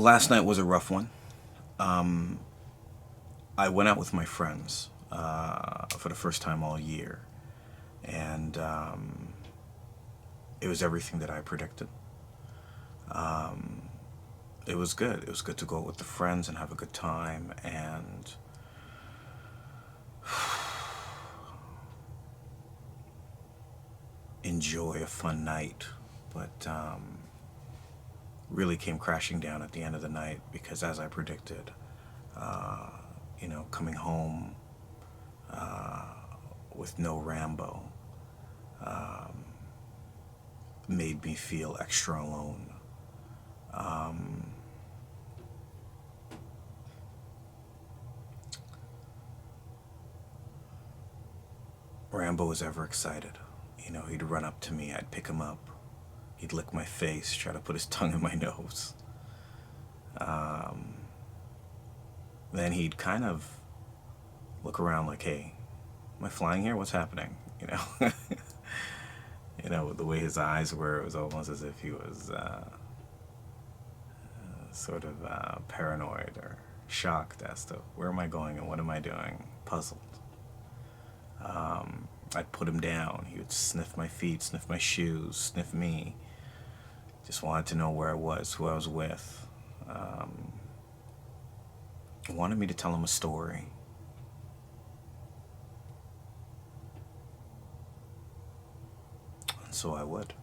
Last night was a rough one. I went out with my friends for the first time all year, and it was everything that I predicted. It was good. It was good to go out with the friends and have a good time and enjoy a fun night, but really came crashing down at the end of the night because, as I predicted, uh, coming home with no Rambo um, made me feel extra alone. Um, Rambo was ever excited. He'd run up to me, I'd pick him up, he'd lick my face, try to put his tongue in my nose. Um, then he'd kind of look around like, hey, am I flying here? What's happening? The way his eyes were, it was almost as if he was sort of paranoid or shocked as to where am I going and what am I doing, puzzled. I'd put him down. He would sniff my feet, sniff my shoes, sniff me. Just wanted to know where I was, who I was with. Wanted me to tell him a story. And so I would.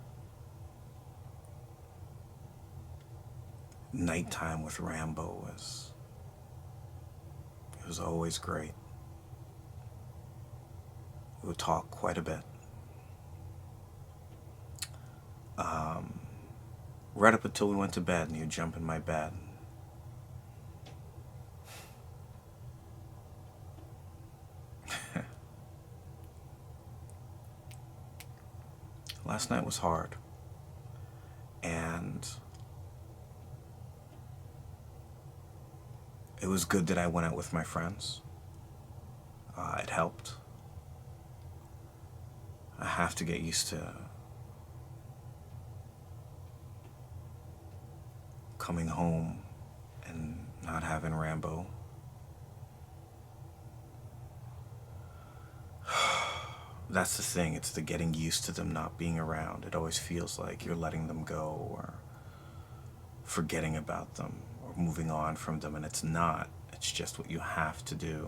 Nighttime with Rambo it was always great. We would talk quite a bit. Right up until we went to bed, and he'd jump in my bed. Last night was hard, and it was good that I went out with my friends. It helped. I have to get used to coming home and not having Rambo. That's the thing, it's the getting used to them not being around. It always feels like you're letting them go or forgetting about them or moving on from them, and it's not. It's just what you have to do.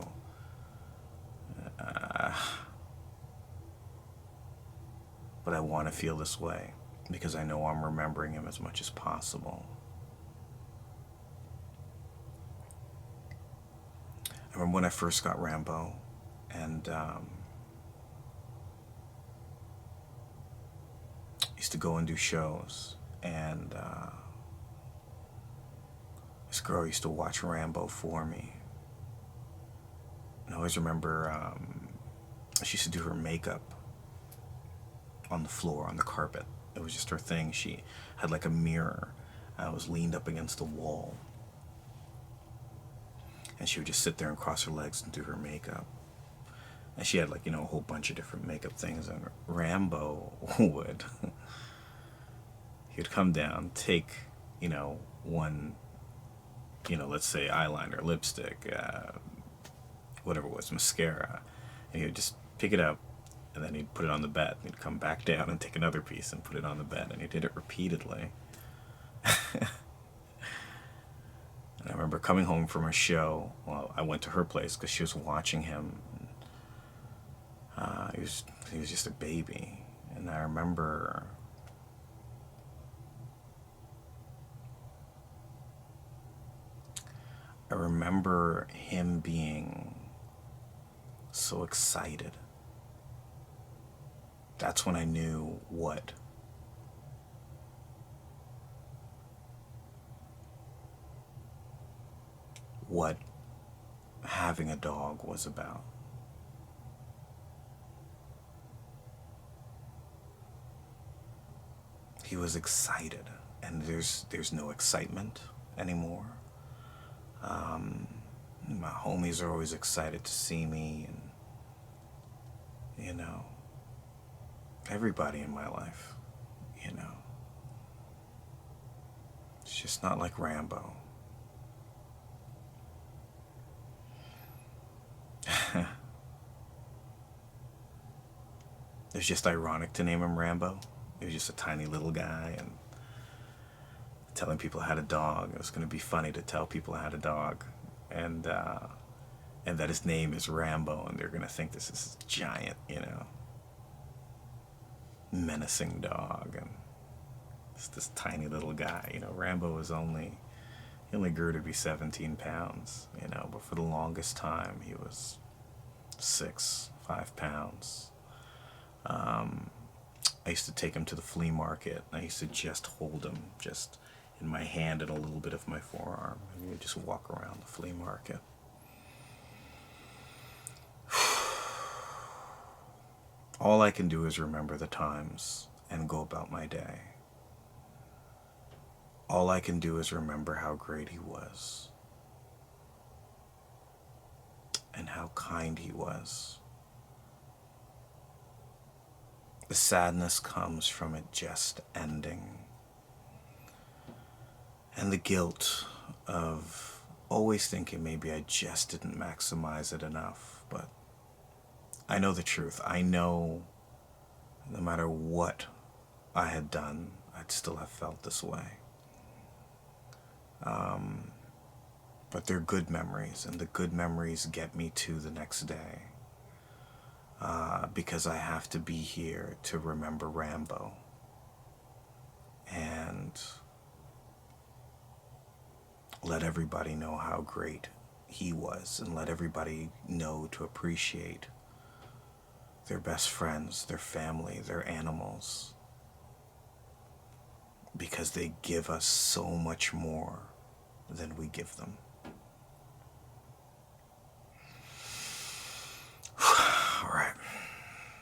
But I want to feel this way because I know I'm remembering him as much as possible. I remember when I first got Rambo, and used to go and do shows, and this girl used to watch Rambo for me. And I always remember she used to do her makeup on the floor, on the carpet. It was just her thing. She had like a mirror. I was leaned up against the wall. And she would just sit there and cross her legs and do her makeup. And she had like, a whole bunch of different makeup things. And Rambo would, he would come down, take, one, let's say eyeliner, lipstick, whatever it was, mascara. And he would just pick it up, and then he'd put it on the bed. He'd come back down and take another piece and put it on the bed. And he did it repeatedly. And I remember coming home from a show. Well, I went to her place because she was watching him. He was just a baby. And I remember him being so excited. That's when I knew what having a dog was about. He was excited, and there's no excitement anymore. My homies are always excited to see me, and everybody in my life, it's just not like Rambo. It was just ironic to name him Rambo. He was just a tiny little guy, and telling people I had a dog. It was going to be funny to tell people I had a dog, and that his name is Rambo, and they're going to think this is this giant, menacing dog, and it's this tiny little guy. Rambo was he only grew to be 17 pounds, but for the longest time he was 5 pounds. I used to take him to the flea market. I used to just hold him just in my hand and a little bit of my forearm, and we would just walk around the flea market. All I can do is remember the times and go about my day. All I can do is remember how great he was and how kind he was. The sadness comes from it just ending, and the guilt of always thinking maybe I just didn't maximize it enough. But I know the truth. I know no matter what I had done, I'd still have felt this way. But they're good memories, and the good memories get me to the next day. Because I have to be here to remember Rambo. And let everybody know how great he was, and let everybody know to appreciate their best friends, their family, their animals, because they give us so much more than we give them.